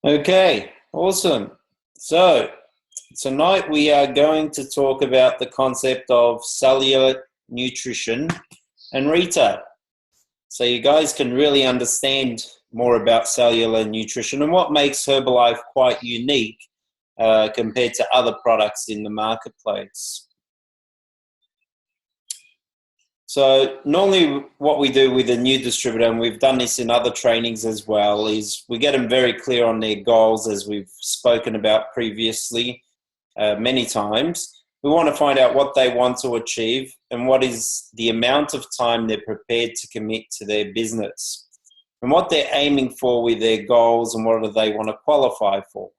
Okay, awesome. So tonight we are going to talk about the concept of cellular nutrition and retail. So you guys can really understand more about cellular nutrition and what makes Herbalife quite unique compared to other products in the marketplace. So normally what we do with a new distributor, and we've done this in other trainings as well, is we get them very clear on their goals, as we've spoken about previously many times. We want to find out what they want to achieve and what is the amount of time they're prepared to commit to their business and what they're aiming for with their goals and what do they want to qualify for.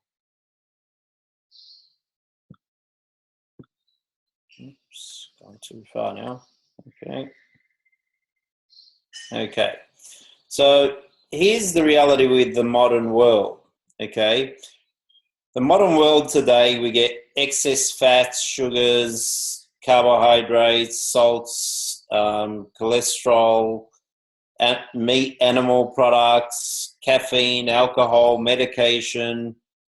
Oops, gone too far now. Okay. So here's the reality with the modern world. Okay. The modern world today, we get excess fats, sugars, carbohydrates, salts, cholesterol, meat, animal products, caffeine, alcohol, medication,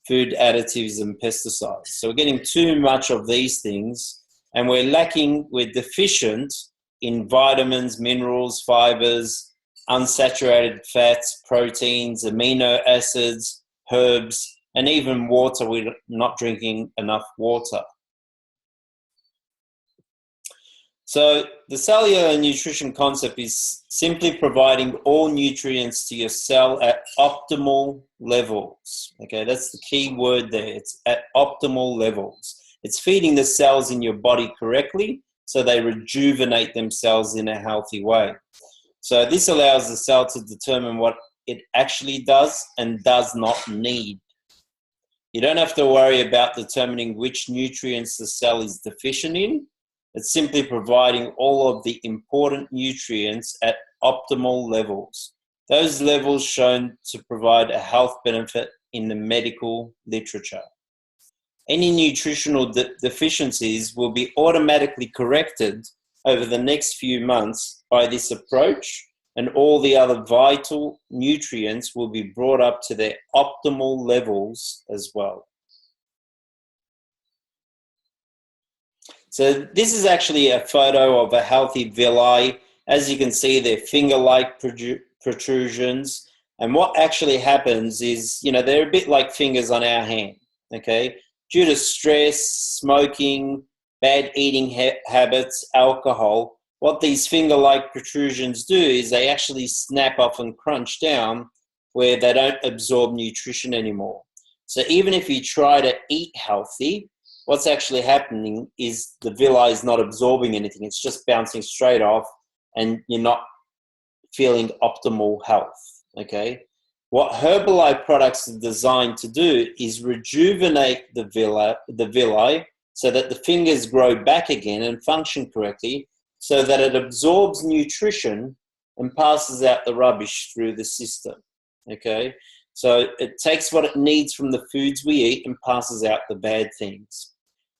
food additives, and pesticides. So we're getting too much of these things, and we're deficient in vitamins, minerals, fibers, unsaturated fats, proteins, amino acids, herbs, and even water. We're not drinking enough water. So the cellular nutrition concept is simply providing all nutrients to your cell at optimal levels. Okay, that's the key word there. It's at optimal levels. It's feeding the cells in your body correctly so they rejuvenate themselves in a healthy way. So this allows the cell to determine what it actually does and does not need. You don't have to worry about determining which nutrients the cell is deficient in. It's simply providing all of the important nutrients at optimal levels. Those levels shown to provide a health benefit in the medical literature. Any nutritional deficiencies will be automatically corrected over the next few months by this approach, and all the other vital nutrients will be brought up to their optimal levels as well. So this is actually a photo of a healthy villi. As you can see, they're finger-like protrusions. And what actually happens is, they're a bit like fingers on our hand, okay? Due to stress, smoking, bad eating habits, alcohol, what these finger-like protrusions do is they actually snap off and crunch down where they don't absorb nutrition anymore. So even if you try to eat healthy, what's actually happening is the villi is not absorbing anything. It's just bouncing straight off and you're not feeling optimal health, okay? What Herbalife products are designed to do is rejuvenate the villi so that the fingers grow back again and function correctly so that it absorbs nutrition and passes out the rubbish through the system, okay? So it takes what it needs from the foods we eat and passes out the bad things.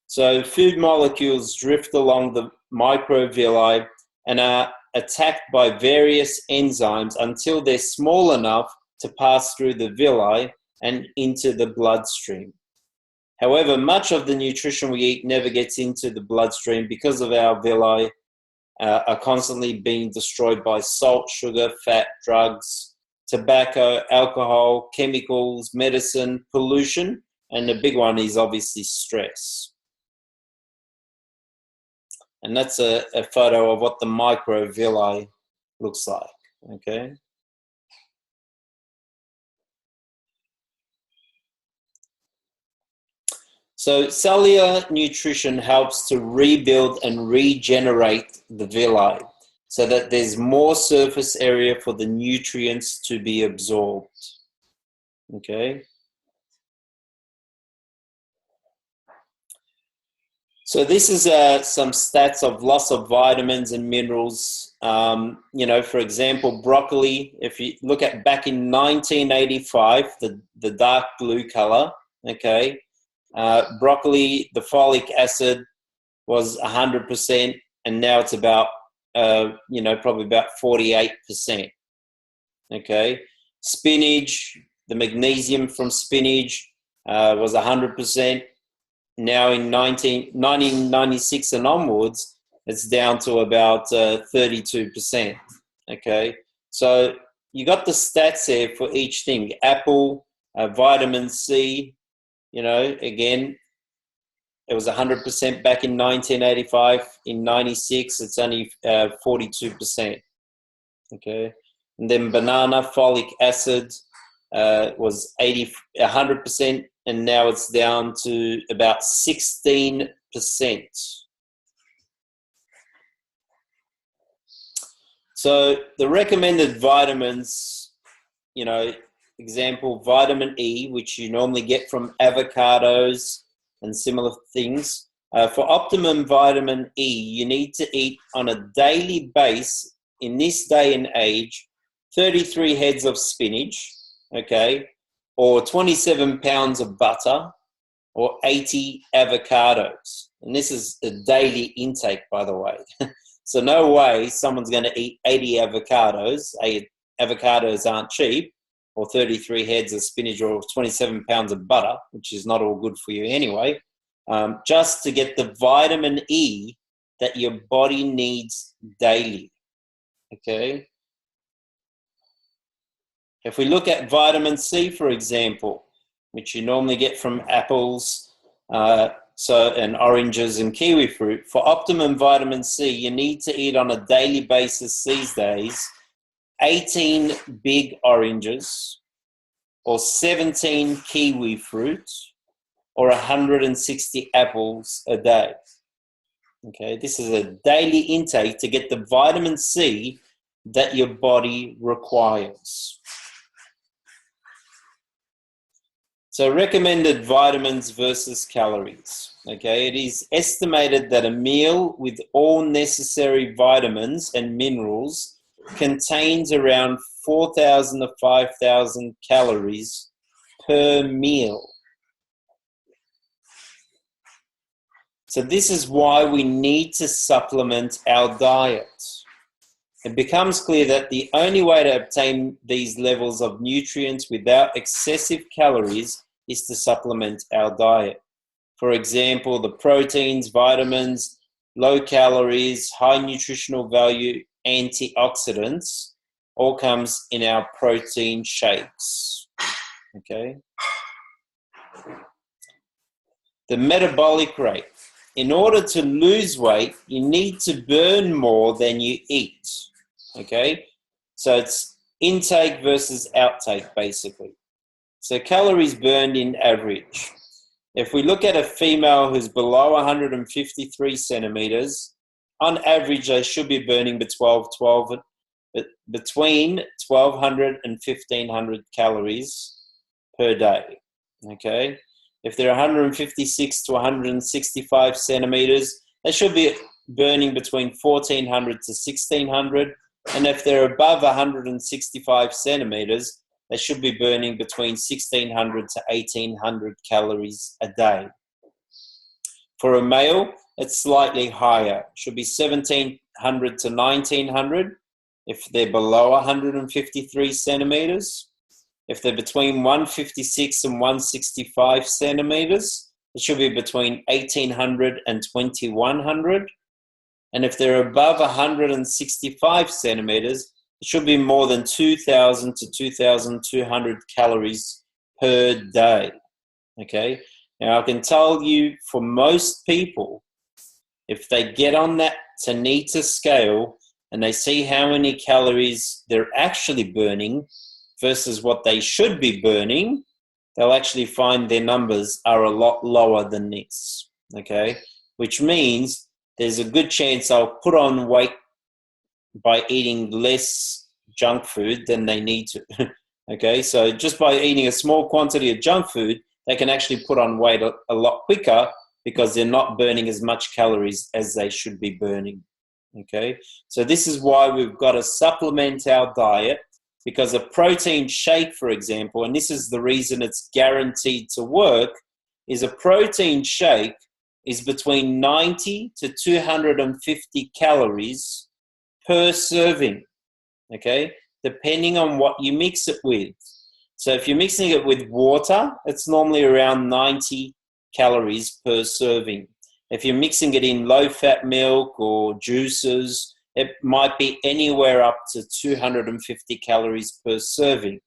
So food molecules drift along the microvilli and are attacked by various enzymes until they're small enough to pass through the villi and into the bloodstream. However, much of the nutrition we eat never gets into the bloodstream because of our villi are constantly being destroyed by salt, sugar, fat, drugs, tobacco, alcohol, chemicals, medicine, pollution, and the big one is obviously stress. And that's a photo of what the microvilli looks like, okay? So cellular nutrition helps to rebuild and regenerate the villi so that there's more surface area for the nutrients to be absorbed, okay? So this is some stats of loss of vitamins and minerals. For example, broccoli, if you look at back in 1985, the dark blue color, okay, broccoli, the folic acid was 100%, and now it's about, probably about 48%, okay. Spinach, The magnesium from spinach was 100%. Now in 1996 and onwards, it's down to about 32%. Okay, so you got the stats there for each thing. Apple, vitamin C, again, it was 100% back in 1985. In 96, it's only 42%. Okay, and then banana, folic acid was 100%, and now it's down to about 16%. So the recommended vitamins, example, vitamin E, which you normally get from avocados and similar things. For optimum vitamin E, you need to eat on a daily basis, in this day and age, 33 heads of spinach, okay, or 27 pounds of butter, or 80 avocados. And this is a daily intake, by the way. So no way someone's going to eat 80 avocados. Avocados aren't cheap, or 33 heads of spinach, or 27 pounds of butter, which is not all good for you anyway, just to get the vitamin E that your body needs daily. Okay. If we look at vitamin C, for example, which you normally get from apples, and oranges and kiwi fruit, for optimum vitamin C, you need to eat on a daily basis these days 18 big oranges, or 17 kiwi fruit, or 160 apples a day. Okay, this is a daily intake to get the vitamin C that your body requires. So recommended vitamins versus calories. Okay, it is estimated that a meal with all necessary vitamins and minerals contains around 4,000 to 5,000 calories per meal. So this is why we need to supplement our diet. It becomes clear that the only way to obtain these levels of nutrients without excessive calories is to supplement our diet. For example, the proteins, vitamins, low calories, high nutritional value, antioxidants, all comes in our protein shakes. Okay. The metabolic rate. In order to lose weight, you need to burn more than you eat. Okay, so it's intake versus outtake, basically. So calories burned in average. If we look at a female who's below 153 centimeters, on average, they should be burning between 1,200 and 1,500 calories per day. Okay, if they're 156 to 165 centimeters, they should be burning between 1,400 to 1,600. And if they're above 165 centimeters, they should be burning between 1,600 to 1,800 calories a day. For a male, it's slightly higher. It should be 1,700 to 1,900 if they're below 153 centimeters. If they're between 156 and 165 centimeters, it should be between 1,800 and 2,100. And if they're above 165 centimeters, it should be more than 2,000 to 2,200 calories per day. Okay. Now I can tell you, for most people, if they get on that Tanita scale and they see how many calories they're actually burning versus what they should be burning, they'll actually find their numbers are a lot lower than this. Okay. Which means there's a good chance they'll put on weight by eating less junk food than they need to. Okay, so just by eating a small quantity of junk food, they can actually put on weight a lot quicker because they're not burning as much calories as they should be burning. Okay, so this is why we've got to supplement our diet, because a protein shake, for example, and this is the reason it's guaranteed to work, is a protein shake is between 90 to 250 calories per serving, okay, depending on what you mix it with. So if you're mixing it with water, it's normally around 90 calories per serving. If you're mixing it in low-fat milk or juices, it might be anywhere up to 250 calories per serving.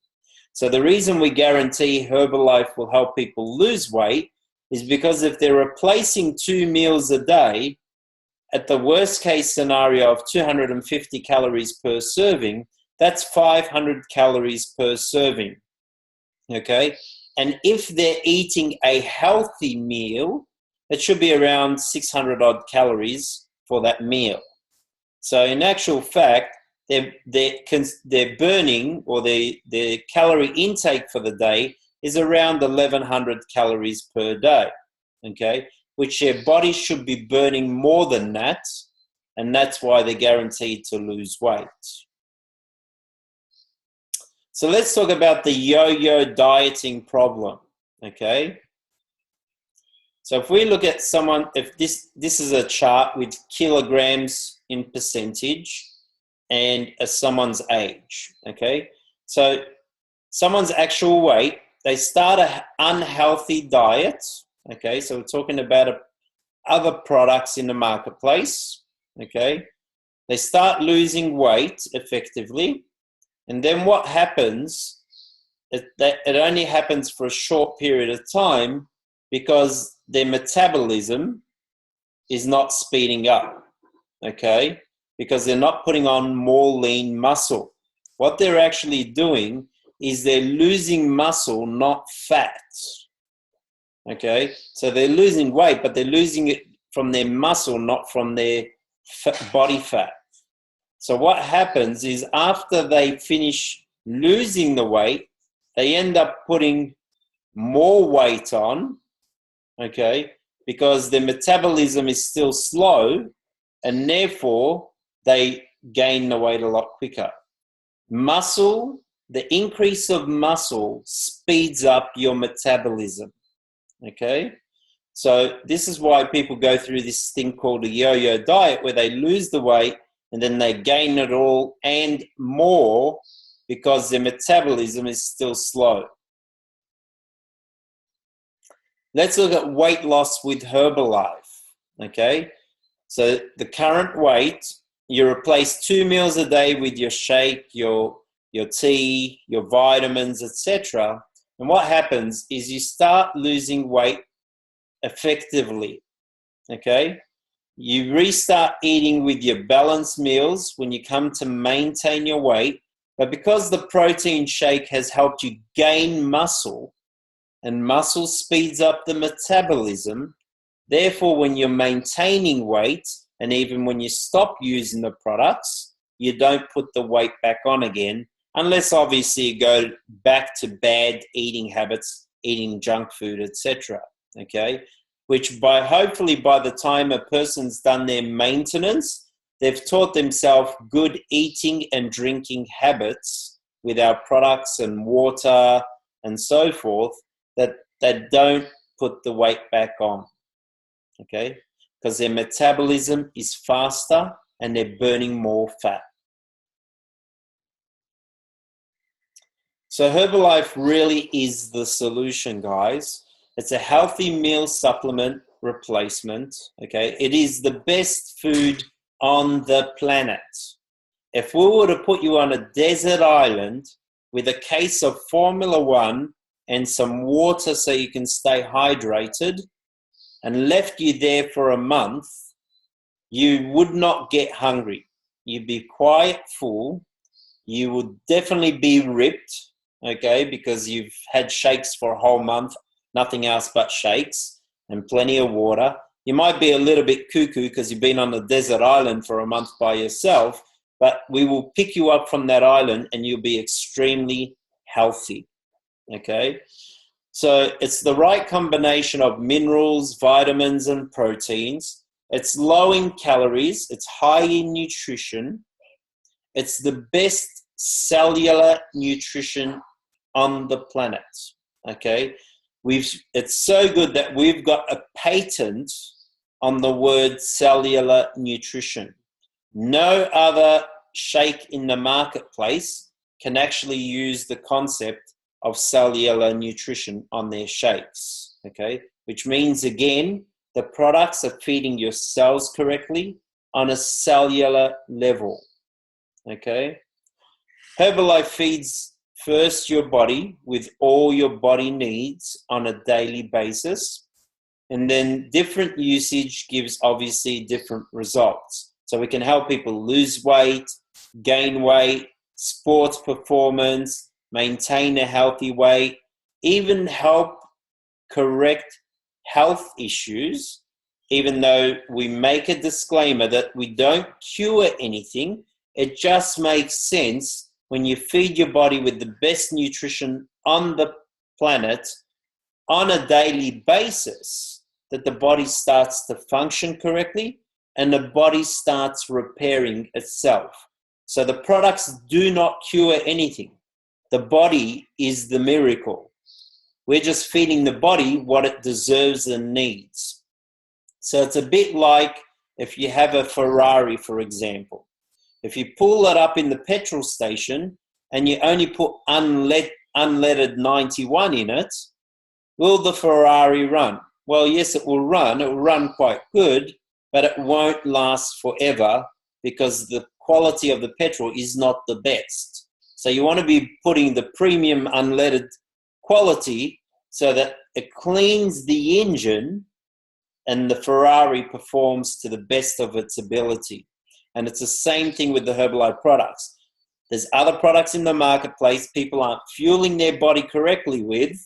So the reason we guarantee Herbalife will help people lose weight is because if they're replacing 2 meals a day, at the worst case scenario of 250 calories per serving, that's 500 calories per serving. Okay? And if they're eating a healthy meal, it should be around 600 odd calories for that meal. So in actual fact, they're burning, or their calorie intake for the day is around 1100 calories per day, okay? Which their body should be burning more than that, and that's why they're guaranteed to lose weight. So let's talk about the yo-yo dieting problem, okay? So if we look at someone, if this is a chart with kilograms in percentage and someone's age, okay? So someone's actual weight, they start an unhealthy diet, okay? So we're talking about other products in the marketplace, okay? They start losing weight effectively, and then what happens, it only happens for a short period of time because their metabolism is not speeding up, okay? Because they're not putting on more lean muscle. What they're actually doing is they're losing muscle, not fat, okay? So they're losing weight, but they're losing it from their muscle, not from their body fat. So what happens is after they finish losing the weight, they end up putting more weight on, okay, because their metabolism is still slow, and therefore they gain the weight a lot quicker. Muscle, the increase of muscle speeds up your metabolism, okay? So this is why people go through this thing called a yo-yo diet, where they lose the weight and then they gain it all and more because their metabolism is still slow. Let's look at weight loss with Herbalife, okay? So the current weight, you replace 2 meals a day with your shake, your tea, your vitamins, etc. And what happens is you start losing weight effectively, okay? You restart eating with your balanced meals when you come to maintain your weight, but because the protein shake has helped you gain muscle, and muscle speeds up the metabolism, therefore when you're maintaining weight, and even when you stop using the products, you don't put the weight back on again, unless obviously you go back to bad eating habits, eating junk food, etc. Okay? Which hopefully by the time a person's done their maintenance, they've taught themselves good eating and drinking habits with our products and water and so forth, that don't put the weight back on, okay? Because their metabolism is faster and they're burning more fat. So Herbalife really is the solution, guys. It's a healthy meal supplement replacement, okay? It is the best food on the planet. If we were to put you on a desert island with a case of Formula One and some water so you can stay hydrated, and left you there for a month, you would not get hungry. You'd be quite full. You would definitely be ripped, okay, because you've had shakes for a whole month, nothing else but shakes and plenty of water. You might be a little bit cuckoo because you've been on a desert island for a month by yourself, but we will pick you up from that island and you'll be extremely healthy. Okay, so it's the right combination of minerals, vitamins, and proteins. It's low in calories. It's high in nutrition. It's the best cellular nutrition on the planet. Okay, it's so good that we've got a patent on the word cellular nutrition. No other shake in the marketplace can actually use the concept of cellular nutrition on their shakes, okay? Which means, again, the products are feeding your cells correctly on a cellular level, okay? Herbalife feeds first your body with all your body needs on a daily basis, and then different usage gives obviously different results. So we can help people lose weight, gain weight, sports performance, maintain a healthy weight, even help correct health issues, even though we make a disclaimer that we don't cure anything. It just makes sense when you feed your body with the best nutrition on the planet on a daily basis, that the body starts to function correctly and the body starts repairing itself. So the products do not cure anything. The body is the miracle. We're just feeding the body what it deserves and needs. So it's a bit like if you have a Ferrari, for example. If you pull it up in the petrol station and you only put unleaded 91 in it, will the Ferrari run? Well, yes, it will run. It will run quite good, but it won't last forever because the quality of the petrol is not the best. So you want to be putting the premium unleaded quality so that it cleans the engine and the Ferrari performs to the best of its ability. And it's the same thing with the Herbalife products. There's other products in the marketplace people aren't fueling their body correctly with.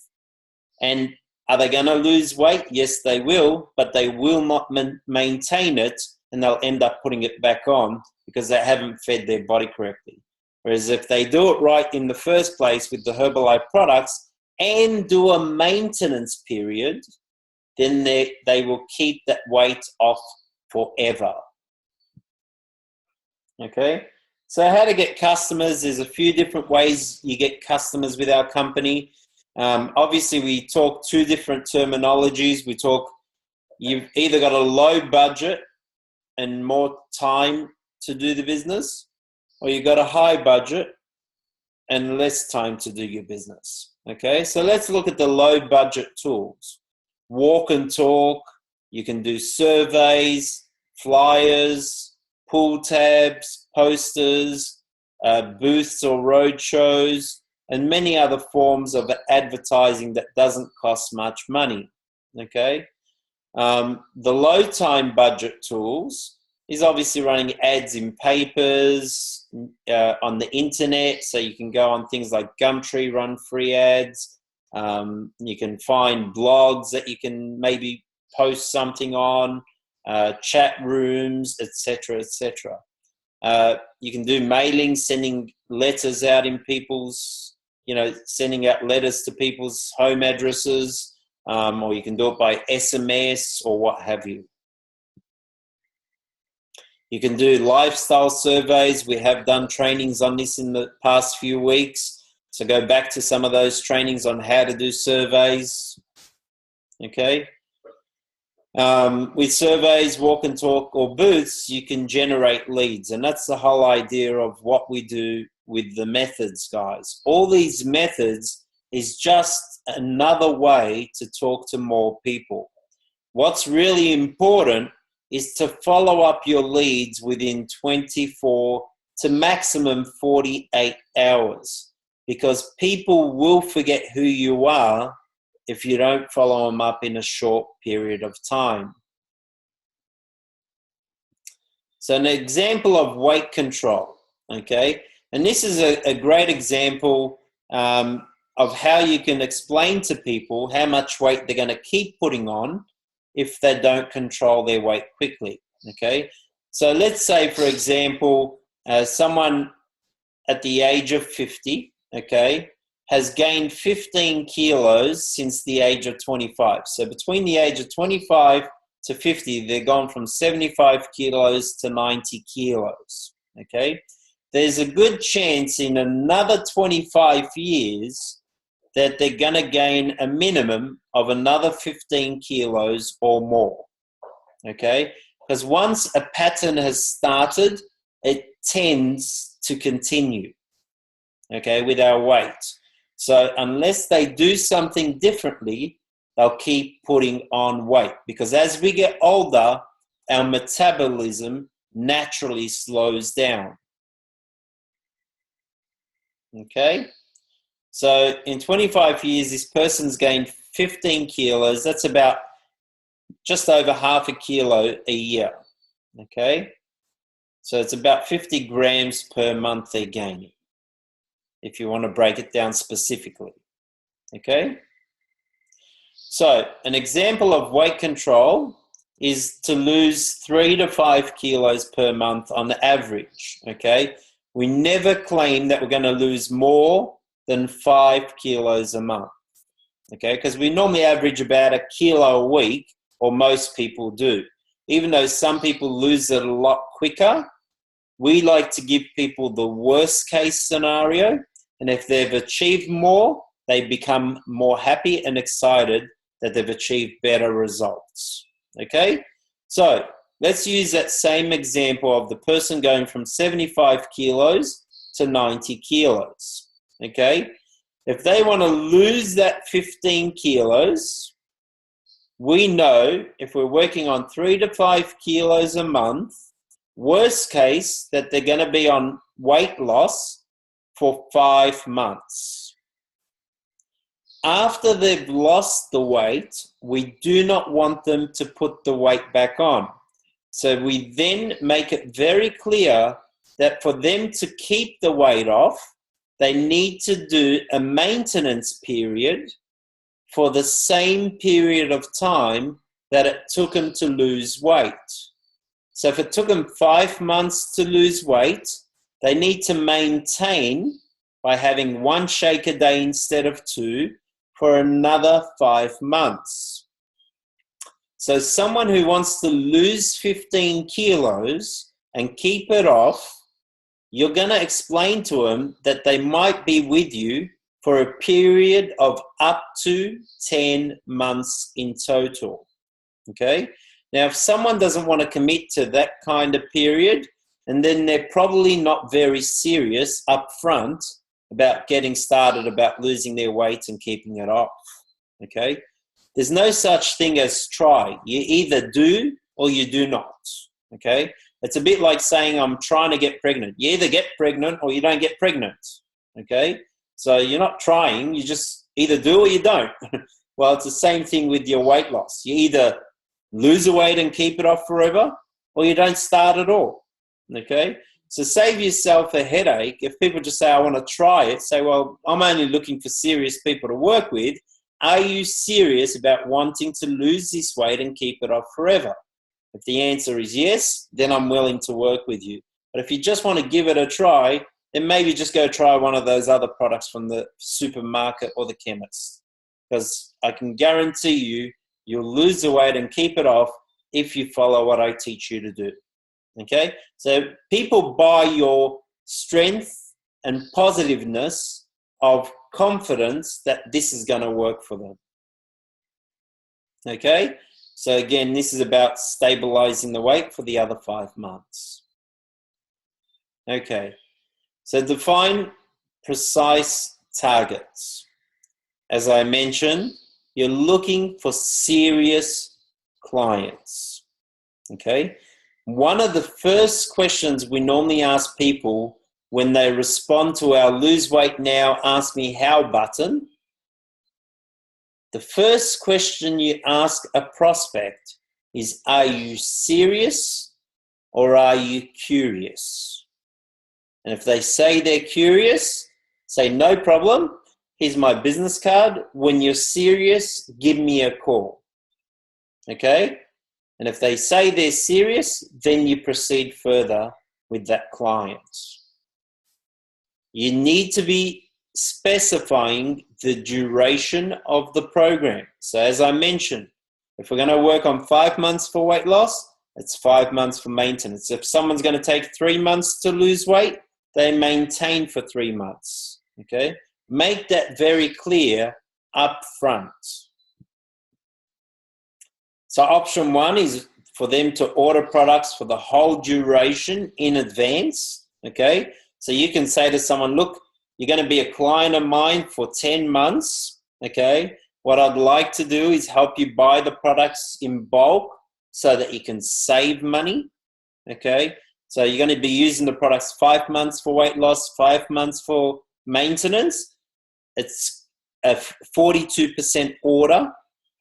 And are they going to lose weight? Yes, they will, but they will not maintain it, and they'll end up putting it back on because they haven't fed their body correctly. Whereas if they do it right in the first place with the Herbalife products and do a maintenance period, then they will keep that weight off forever. Okay? So how to get customers? There's a few different ways you get customers with our company. Obviously, we talk two different terminologies. We talk, you've either got a low budget and more time to do the business, or you've got a high budget and less time to do your business. Okay, so let's look at the low budget tools. Walk and talk, you can do surveys, flyers, pull tabs, posters, booths or road shows, and many other forms of advertising that doesn't cost much money, okay? The low time budget tools is obviously running ads in papers, on the internet, so you can go on things like Gumtree, run free ads. You can find blogs that you can maybe post something on, chat rooms, etc., etc. You can do mailing, sending letters out in people's, sending out letters to people's home addresses, or you can do it by SMS or what have you. You can do lifestyle surveys. We have done trainings on this in the past few weeks. So go back to some of those trainings on how to do surveys. Okay. With surveys, walk and talk, or booths, you can generate leads. And that's the whole idea of what we do with the methods, guys. All these methods is just another way to talk to more people. What's really important is to follow up your leads within 24 to maximum 48 hours, because people will forget who you are if you don't follow them up in a short period of time. So an example of weight control, okay? And this is a great example of how you can explain to people how much weight they're going to keep putting on if they don't control their weight quickly, okay? So let's say, for example, someone at the age of 50, okay, has gained 15 kilos since the age of 25. So between the age of 25 to 50, they've gone from 75 kilos to 90 kilos, okay? There's a good chance in another 25 years that they're going to gain a minimum of another 15 kilos or more, okay? Because once a pattern has started, it tends to continue, okay, with our weight. So unless they do something differently, they'll keep putting on weight, because as we get older, our metabolism naturally slows down. Okay? So in 25 years, this person's gained 15 kilos. That's about just over half a kilo a year. Okay? So it's about 50 grams per month they're gaining, if you want to break it down specifically. Okay? So an example of weight control is to lose 3 to 5 kilos per month on the average. Okay? We never claim that we're going to lose more than 5 kilos a month. Okay? Because we normally average about a kilo a week, or most people do. Even though some people lose it a lot quicker, we like to give people the worst case scenario. And if they've achieved more, they become more happy and excited that they've achieved better results. Okay? So let's use that same example of the person going from 75 kilos to 90 kilos. Okay? If they want to lose that 15 kilos, we know if we're working on 3 to 5 kilos a month, worst case that they're going to be on weight loss for 5 months. After they've lost the weight, we do not want them to put the weight back on. So we then make it very clear that for them to keep the weight off, they need to do a maintenance period for the same period of time that it took them to lose weight. So if it took them 5 months to lose weight, they need to maintain by having 1 shake a day instead of 2 for another 5 months. So someone who wants to lose 15 kilos and keep it off, you're going to explain to them that they might be with you for a period of up to 10 months in total. Okay? Now, if someone doesn't want to commit to that kind of period, and then they're probably not very serious up front about getting started, about losing their weight and keeping it off. Okay? There's no such thing as try. You either do or you do not. Okay? It's a bit like saying I'm trying to get pregnant. You either get pregnant or you don't get pregnant. Okay? So you're not trying, you just either do or you don't. Well, it's the same thing with your weight loss. You either lose the weight and keep it off forever, or you don't start at all. Okay? So save yourself a headache. If people just say, I want to try it, say, well, I'm only looking for serious people to work with. Are you serious about wanting to lose this weight and keep it off forever? If the answer is yes, then I'm willing to work with you. But if you just want to give it a try, then maybe just go try one of those other products from the supermarket or the chemist. Because I can guarantee you, you'll lose the weight and keep it off if you follow what I teach you to do. Okay? So people buy your strength and positiveness of confidence that this is going to work for them. Okay? So again, this is about stabilizing the weight for the other 5 months. Okay. So define precise targets. As I mentioned, you're looking for serious clients. Okay? One of the first questions we normally ask people when they respond to our lose weight now, ask me how button, the first question you ask a prospect is, are you serious or are you curious? And if they say they're curious, say, no problem. Here's my business card. When you're serious, give me a call. Okay? And if they say they're serious, then you proceed further with that client. You need to be specifying the duration of the program. So as I mentioned, if we're going to work on 5 months for weight loss, it's 5 months for maintenance. If someone's going to take 3 months to lose weight, they maintain for 3 months. Okay? Make that very clear up front. So option 1 is for them to order products for the whole duration in advance. Okay? So you can say to someone, look, you're going to be a client of mine for 10 months, okay? What I'd like to do is help you buy the products in bulk so that you can save money, okay? So you're going to be using the products 5 months for weight loss, 5 months for maintenance. It's a 42% order,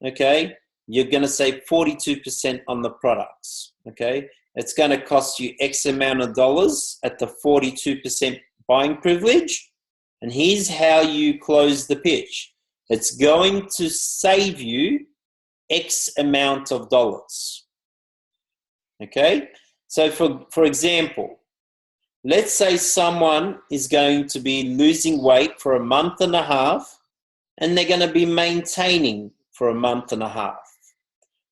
okay? You're going to save 42% on the products, okay? It's going to cost you X amount of dollars at the 42% buying privilege. And here's how you close the pitch. It's going to save you X amount of dollars, okay? So for example, let's say someone is going to be losing weight for a month and a half, and they're going to be maintaining for a month and a half.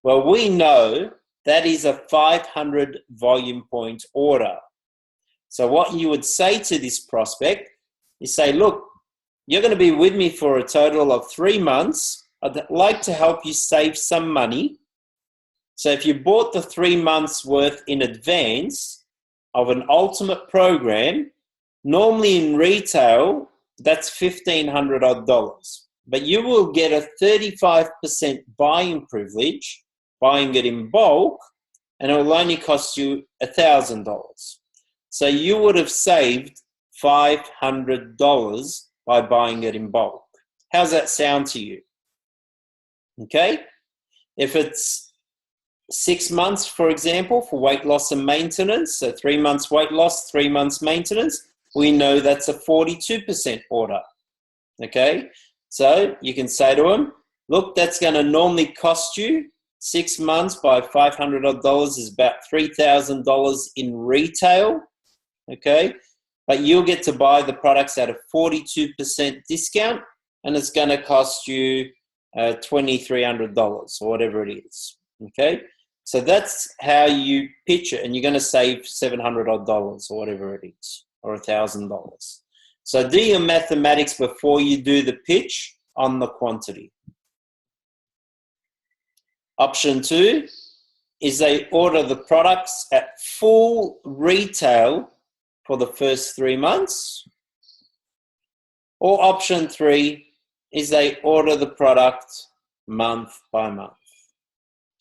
Well, we know that is a 500 volume point order. So what you would say to this prospect is say, look, you're going to be with me for a total of 3 months. I'd like to help you save some money. So if you bought the 3 months worth in advance of an ultimate program, normally in retail, that's $1,500 odd. But you will get a 35% buying privilege, buying it in bulk, and it will only cost you $1,000. So you would have saved $500 by buying it in bulk. How's that sound to you? Okay? If it's 6 months, for example, for weight loss and maintenance, so 3 months weight loss, 3 months maintenance, we know that's a 42% order. Okay? So you can say to them, look, that's going to normally cost you 6 months by $500 is about $3,000 in retail. Okay? But you'll get to buy the products at a 42% discount, and it's going to cost you $2,300 or whatever it is. Okay? So that's how you pitch it, and you're going to save $700 odd or whatever it is, or $1,000. So do your mathematics before you do the pitch on the quantity. Option 2 is they order the products at full retail for the first 3 months. Or option 3 is they order the product month by month.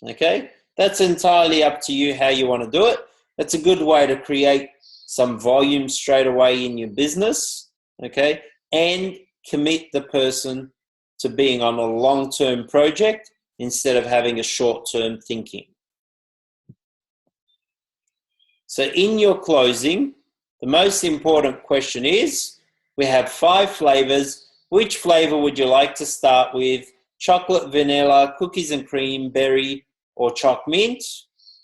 Okay? That's entirely up to you how you want to do it. It's a good way to create some volume straight away in your business, okay? And commit the person to being on a long-term project instead of having a short-term thinking. So in your closing, the most important question is, we have 5 flavors. Which flavor would you like to start with? Chocolate, vanilla, cookies and cream, berry, or choc mint?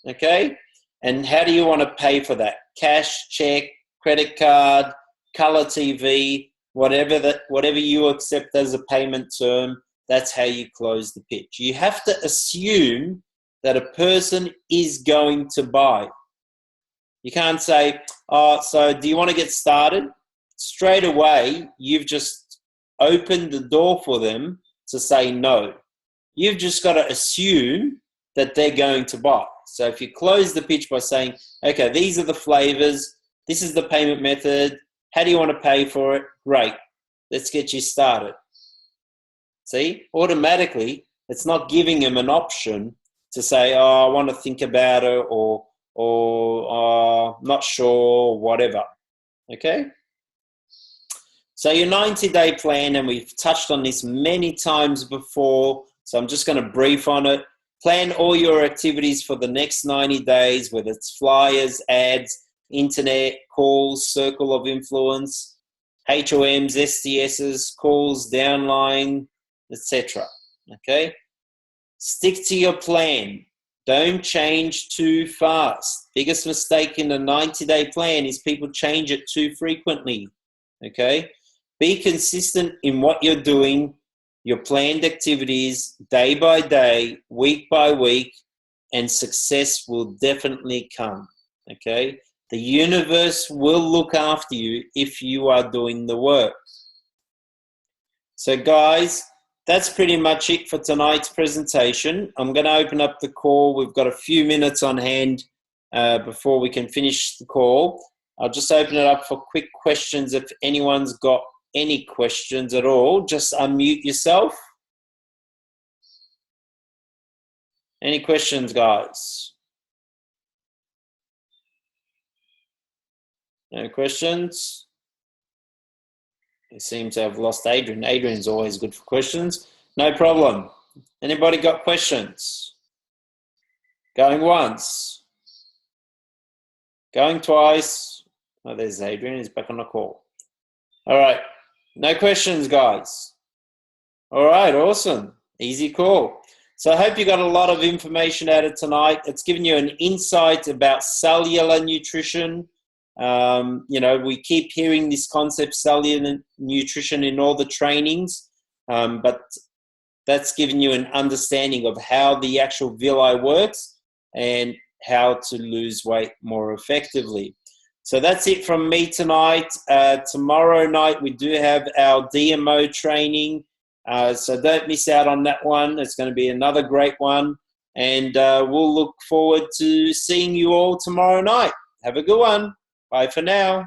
Okay? And how do you want to pay for that? Cash, check, credit card, color TV, whatever you accept as a payment term, that's how you close the pitch. You have to assume that a person is going to buy. You can't say, oh, so do you want to get started? Straight away, you've just opened the door for them to say no. You've just got to assume that they're going to buy. So if you close the pitch by saying, okay, these are the flavors, this is the payment method, how do you want to pay for it? Great, let's get you started. See, automatically, it's not giving them an option to say, oh, I want to think about it, or not sure, whatever. Okay? So your 90-day plan, and we've touched on this many times before, so I'm just going to brief on it. Plan all your activities for the next 90 days, whether it's flyers, ads, internet, calls, circle of influence, HOMs, STSs, calls, downline, etc. Okay? Stick to your plan. Don't change too fast. Biggest mistake in the 90-day plan is people change it too frequently. Okay? Be consistent in what you're doing, your planned activities, day by day, week by week, and success will definitely come. Okay? The universe will look after you if you are doing the work. So guys, that's pretty much it for tonight's presentation. I'm going to open up the call. We've got a few minutes on hand before we can finish the call. I'll just open it up for quick questions if anyone's got any questions at all, just unmute yourself. Any questions, guys? No questions? We seem to have lost Adrian. Adrian's always good for questions. No problem. Anybody got questions? Going once. Going twice. Oh, there's Adrian. He's back on the call. All right. No questions, guys. All right. Awesome. Easy call. So I hope you got a lot of information out of tonight. It's given you an insight about cellular nutrition. We keep hearing this concept, cellular nutrition, in all the trainings, but that's given you an understanding of how the actual villi works and how to lose weight more effectively. So that's it from me tonight. Tomorrow night we do have our DMO training, so don't miss out on that one. It's going to be another great one, and we'll look forward to seeing you all tomorrow night. Have a good one. Bye for now.